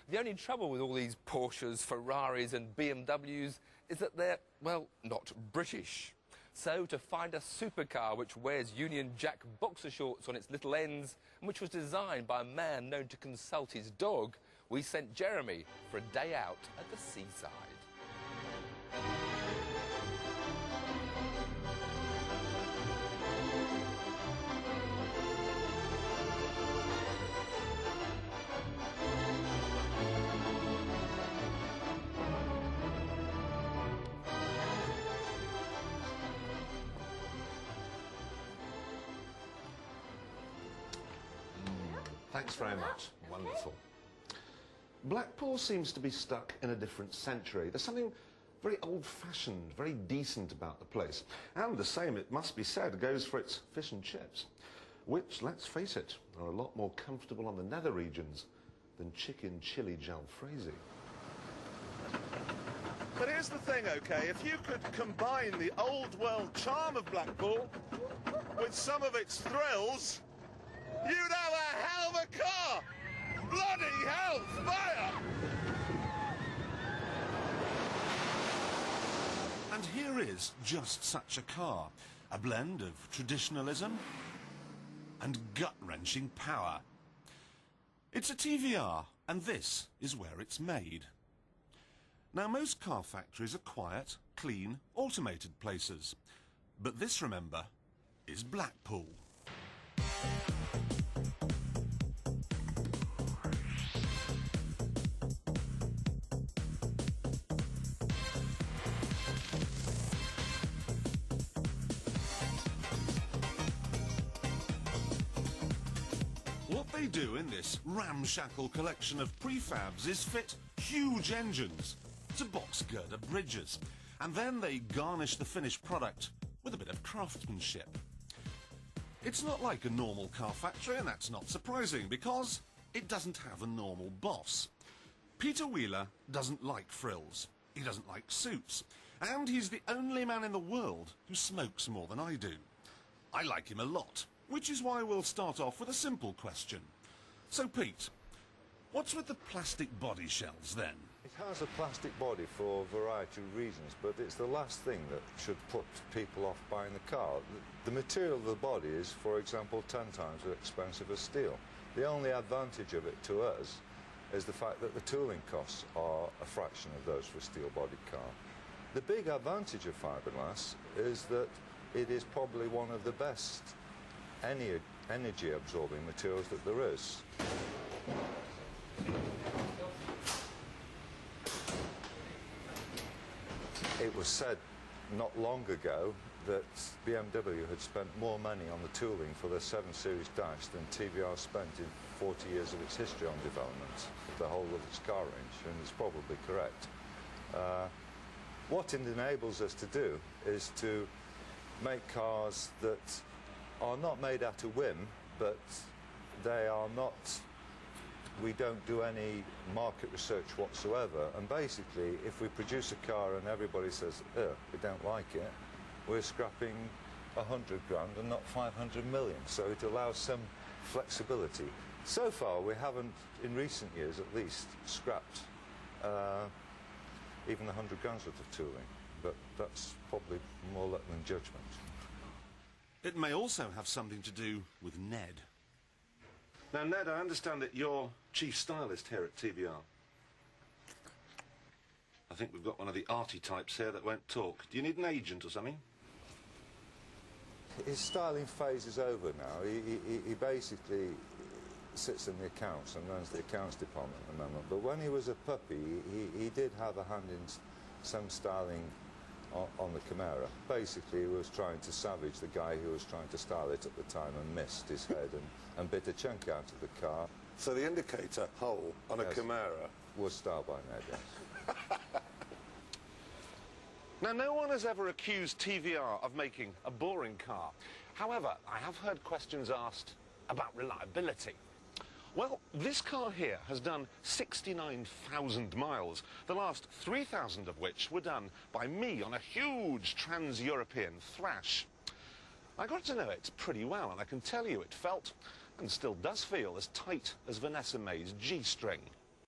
The only trouble with all these Porsches, Ferraris and BMWs is that they're, well, not British. So to find a supercar which wears Union Jack boxer shorts on its little ends and which was designed by a man known to consult his dog, we sent Jeremy for a day out at the seaside. Thanks very much. Wonderful. Blackpool seems to be stuck in a different century. There's something very old-fashioned, very decent about the place. And the same, it must be said, goes for its fish and chips, which, let's face it, are a lot more comfortable on the nether regions than chicken chili jalfrezi. But here's the thing, OK, if you could combine the old-world charm of Blackpool with some of its thrills, you'd have a hell of a car! Bloody hell, fire! And here is just such a car. A blend of traditionalism and gut-wrenching power. It's a TVR, and this is where it's made. Now, most car factories are quiet, clean, automated places. But this, remember, is Blackpool. What they do in this ramshackle collection of prefabs is fit huge engines to box girder bridges, and then they garnish the finished product with a bit of craftsmanship. It's not like a normal car factory, and that's not surprising, because it doesn't have a normal boss. Peter Wheeler doesn't like frills, he doesn't like suits, and he's the only man in the world who smokes more than I do. I like him a lot, which is why we'll start off with a simple question. So, Pete, what's with the plastic body shells, then? It has a plastic body for a variety of reasons, but it's the last thing that should put people off buying the car. The material of the body is, for example, 10 times as expensive as steel. The only advantage of it to us is the fact that the tooling costs are a fraction of those for a steel-bodied car. The big advantage of fiberglass is that it is probably one of the best energy-absorbing materials that there is. It was said not long ago that BMW had spent more money on the tooling for their 7 Series dash than TVR spent in 40 years of its history on development, the whole of its car range, and it's probably correct. What it enables us to do is to make cars that are not made out of whim, but they are not, we don't do any market research whatsoever, and basically if we produce a car and everybody says, we don't like it, we're scrapping 100 grand and not 500 million, so it allows some flexibility. So far we haven't, in recent years at least, scrapped even 100 grand's worth of tooling, but that's probably more luck than judgment. It may also have something to do with Ned. Now, Ned, I understand that you're chief stylist here at TVR. I think we've got one of the arty types here that won't talk. Do you need an agent or something? His styling phase is over now. He basically sits in the accounts and runs the accounts department at the moment. But when he was a puppy, he did have a hand in some styling on the Camaro. Basically, he was trying to savage the guy who was trying to style it at the time and missed his head and bit a chunk out of the car. So the indicator hole on a Camaro was styled by Ned, yes. Now, no one has ever accused TVR of making a boring car. However, I have heard questions asked about reliability. Well, this car here has done 69,000 miles, the last 3,000 of which were done by me on a huge trans-European thrash. I got to know it pretty well, and I can tell you it felt, and still does feel, as tight as Vanessa May's G-string.